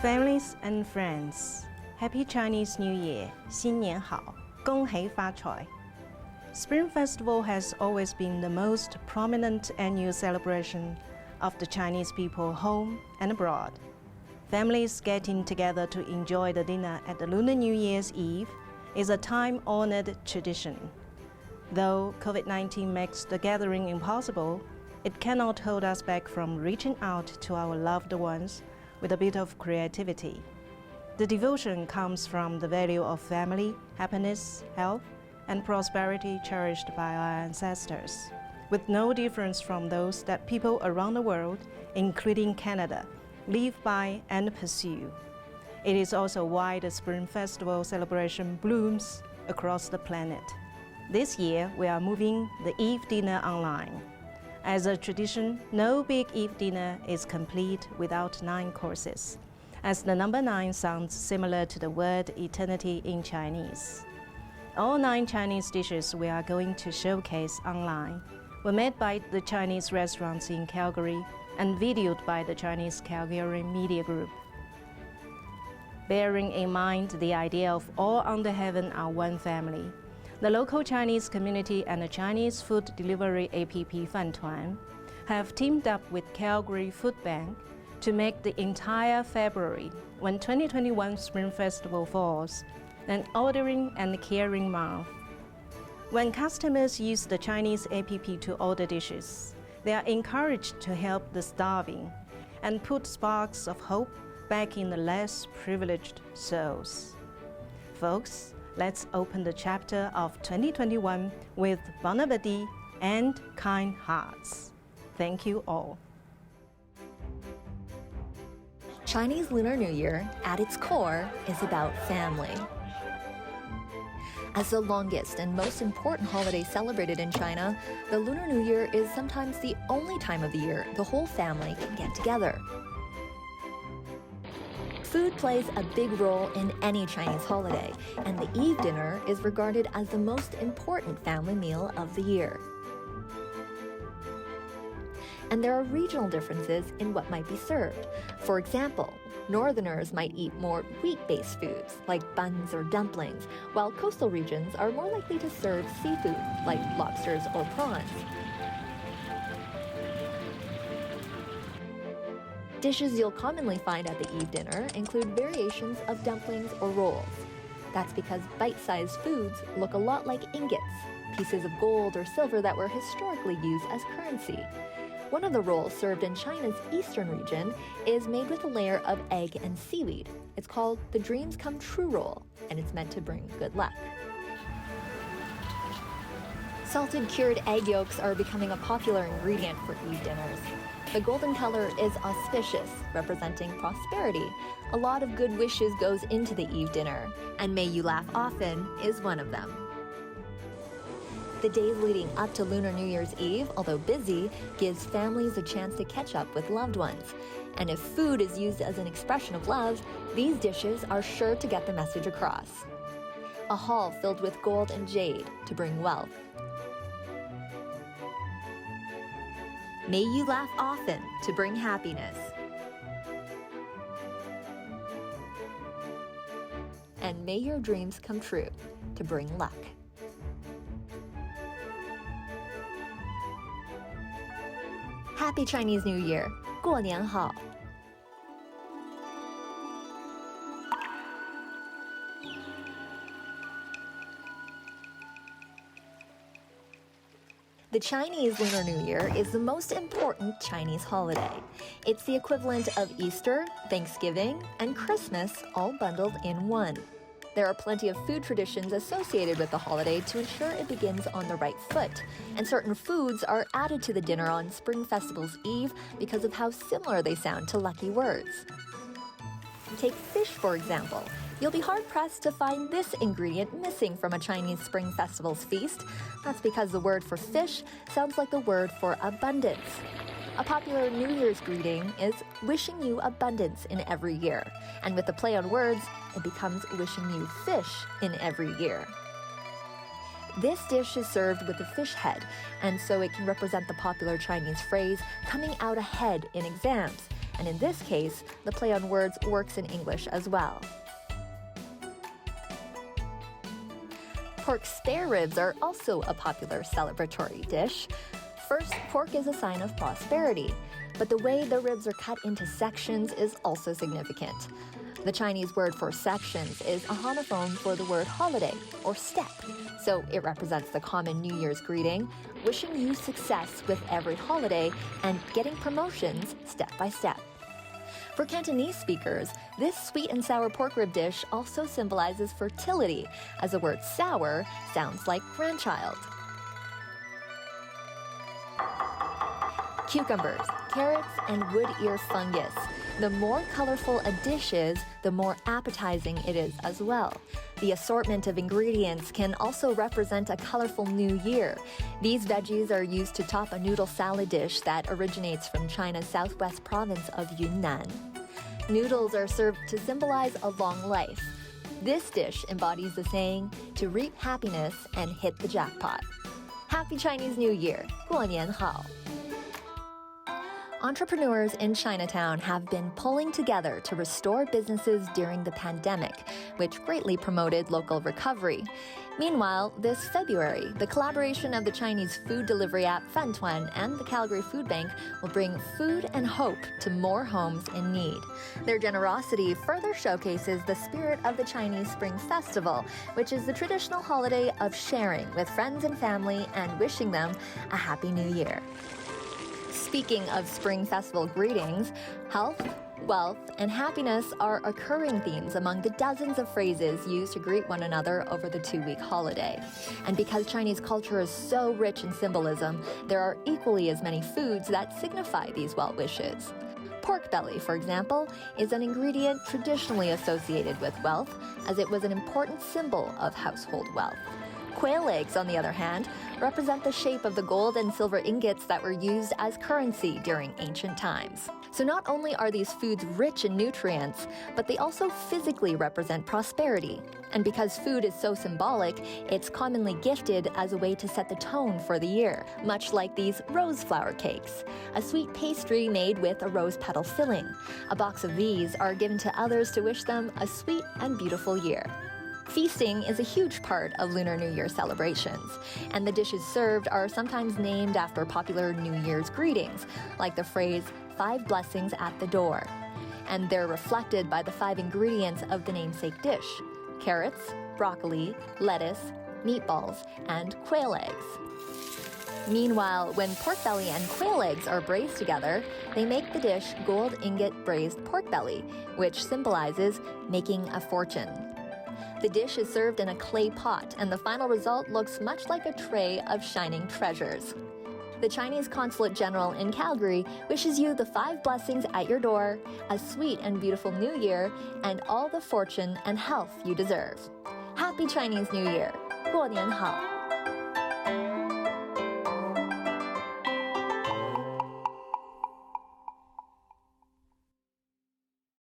Families and friends, Happy Chinese New Year, 新年好，恭喜发财. Spring Festival has always been the most prominent annual celebration of the Chinese people home and abroad. Families getting together to enjoy the dinner at the Lunar New Year's Eve is a time-honored tradition. Though COVID-19 makes the gathering impossible, it cannot hold us back from reaching out to our loved ones with a bit of creativity. The devotion comes from the value of family, happiness, health, and prosperity cherished by our ancestors, with no difference from those that people around the world, including Canada, live by and pursue. It is also why the Spring Festival celebration blooms across the planet. This year, we are moving the Eve dinner online. As a tradition, no big Eve dinner is complete without 9 courses, as the number 9 sounds similar to the word eternity in Chinese. All 9 Chinese dishes we are going to showcase online were made by the Chinese restaurants in Calgary and videoed by the Chinese Calgary Media Group. Bearing in mind the idea of all under heaven are one family, the local Chinese community and the Chinese food delivery app Fantuan have teamed up with Calgary Food Bank to make the entire February, when 2021 Spring Festival falls, an ordering and caring month. When customers use the Chinese app to order dishes, they are encouraged to help the starving and put sparks of hope back in the less privileged souls. Folks, let's open the chapter of 2021 with Bon Appetit and kind hearts. Thank you all. Chinese Lunar New Year, at its core, is about family. As the longest and most important holiday celebrated in China, the Lunar New Year is sometimes the only time of the year the whole family can get together. Food plays a big role in any Chinese holiday, and the Eve dinner is regarded as the most important family meal of the year. And there are regional differences in what might be served. For example, Northerners might eat more wheat-based foods, like buns or dumplings, while coastal regions are more likely to serve seafood, like lobsters or prawns. Dishes you'll commonly find at the Eve dinner include variations of dumplings or rolls. That's because bite-sized foods look a lot like ingots, pieces of gold or silver that were historically used as currency. One of the rolls served in China's eastern region is made with a layer of egg and seaweed. It's called the Dreams Come True roll, and it's meant to bring good luck. Salted cured egg yolks are becoming a popular ingredient for Eve dinners. The golden color is auspicious, representing prosperity. A lot of good wishes goes into the Eve dinner, and May You Laugh Often is one of them. The days leading up to Lunar New Year's Eve, although busy, gives families a chance to catch up with loved ones. And if food is used as an expression of love, these dishes are sure to get the message across. A hall filled with gold and jade to bring wealth. May you laugh often to bring happiness. And may your dreams come true to bring luck. Happy Chinese New Year! 过年好! The Chinese Lunar New Year is the most important Chinese holiday. It's the equivalent of Easter, Thanksgiving, and Christmas all bundled in one. There are plenty of food traditions associated with the holiday to ensure it begins on the right foot, and certain foods are added to the dinner on Spring Festival's Eve because of how similar they sound to lucky words. Take fish, for example. You'll be hard-pressed to find this ingredient missing from a Chinese Spring Festival's feast. That's because the word for fish sounds like the word for abundance. A popular New Year's greeting is wishing you abundance in every year. And with the play on words, it becomes wishing you fish in every year. This dish is served with a fish head, and so it can represent the popular Chinese phrase, coming out ahead in exams. and in this case, the play on words works in English as well. Pork spare ribs are also a popular celebratory dish. First, pork is a sign of prosperity, but the way the ribs are cut into sections is also significant. The Chinese word for sections is a homophone for the word holiday, or step, so it represents the common New Year's greeting, wishing you success with every holiday and getting promotions step by step. For Cantonese speakers, this sweet and sour pork rib dish also symbolizes fertility, as the word sour sounds like grandchild. Cucumbers, carrots, and wood ear fungus. The more colorful a dish is, the more appetizing it is as well. The assortment of ingredients can also represent a colorful new year. These veggies are used to top a noodle salad dish that originates from China's southwest province of Yunnan. Noodles are served to symbolize a long life. This dish embodies the saying, to reap happiness and hit the jackpot. Happy Chinese New Year! 过年好! Entrepreneurs in Chinatown have been pulling together to restore businesses during the pandemic, which greatly promoted local recovery. Meanwhile, this February, the collaboration of the Chinese food delivery app Fantuan and the Calgary Food Bank will bring food and hope to more homes in need. Their generosity further showcases the spirit of the Chinese Spring Festival, which is the traditional holiday of sharing with friends and family and wishing them a Happy New Year. Speaking of Spring Festival greetings, health, wealth, and happiness are occurring themes among the dozens of phrases used to greet one another over the two-week holiday. And because Chinese culture is so rich in symbolism, there are equally as many foods that signify these well wishes. Pork belly, for example, is an ingredient traditionally associated with wealth, as it was an important symbol of household wealth. Quail eggs, on the other hand, represent the shape of the gold and silver ingots that were used as currency during ancient times. So not only are these foods rich in nutrients, but they also physically represent prosperity. And because food is so symbolic, it's commonly gifted as a way to set the tone for the year, much like these rose flower cakes, a sweet pastry made with a rose petal filling. A box of these are given to others to wish them a sweet and beautiful year. Feasting is a huge part of Lunar New Year celebrations, and the dishes served are sometimes named after popular New Year's greetings, like the phrase, 5 blessings at the door. And they're reflected by the 5 ingredients of the namesake dish: carrots, broccoli, lettuce, meatballs, and quail eggs. Meanwhile, when pork belly and quail eggs are braised together, they make the dish gold ingot braised pork belly, which symbolizes making a fortune. The dish is served in a clay pot, and the final result looks much like a tray of shining treasures. The Chinese Consulate General in Calgary wishes you the 5 blessings at your door, a sweet and beautiful new year, and all the fortune and health you deserve. Happy Chinese New Year! 过年好!